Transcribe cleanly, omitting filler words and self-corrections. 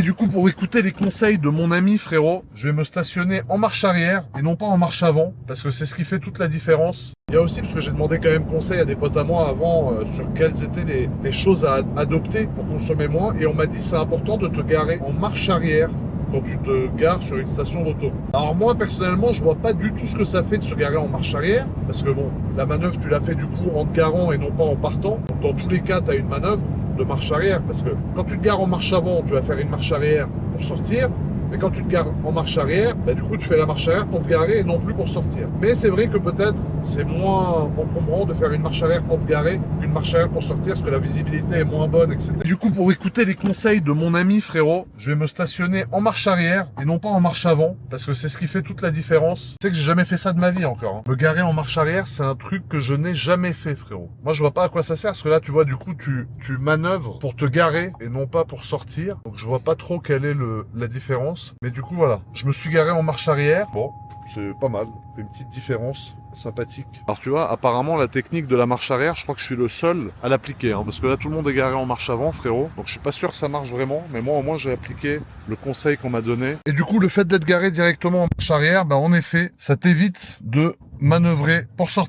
Et du coup, pour écouter les conseils de mon ami frérot, je vais me stationner en marche arrière et non pas en marche avant, parce que c'est ce qui fait toute la différence. Il y a aussi, parce que j'ai demandé quand même conseil à des potes à moi avant sur quelles étaient les choses à adopter pour consommer moins, et on m'a dit c'est important de te garer en marche arrière quand tu te gares sur une station d'auto. Alors moi personnellement je vois pas du tout ce que ça fait de se garer en marche arrière, parce que bon, la manœuvre tu l'as fait du coup en te garant et non pas en partant. Donc dans tous les cas tu as une manœuvre de marche arrière, parce que quand tu te gares en marche avant, tu vas faire une marche arrière pour sortir. Mais quand tu te gares en marche arrière, bah, du coup tu fais la marche arrière pour te garer et non plus pour sortir. Mais c'est vrai que peut-être c'est moins encombrant de faire une marche arrière pour te garer qu'une marche arrière pour sortir, parce que la visibilité est moins bonne, etc. Et du coup, pour écouter les conseils de mon ami frérot, je vais me stationner en marche arrière et non pas en marche avant, parce que c'est ce qui fait toute la différence. Tu sais que j'ai jamais fait ça de ma vie encore, hein. Me garer en marche arrière, c'est un truc que je n'ai jamais fait, frérot. Moi je vois pas à quoi ça sert, parce que là tu vois, du coup tu manœuvres pour te garer et non pas pour sortir. Donc je vois pas trop quelle est la différence. Mais du coup voilà, je me suis garé en marche arrière. Bon, c'est pas mal, fait une petite différence sympathique. Alors tu vois, apparemment la technique de la marche arrière, je crois que je suis le seul à l'appliquer, hein, parce que là tout le monde est garé en marche avant, frérot. Donc je suis pas sûr que ça marche vraiment, mais moi au moins j'ai appliqué le conseil qu'on m'a donné. Et du coup le fait d'être garé directement en marche arrière, bah en effet, ça t'évite de manœuvrer pour sortir.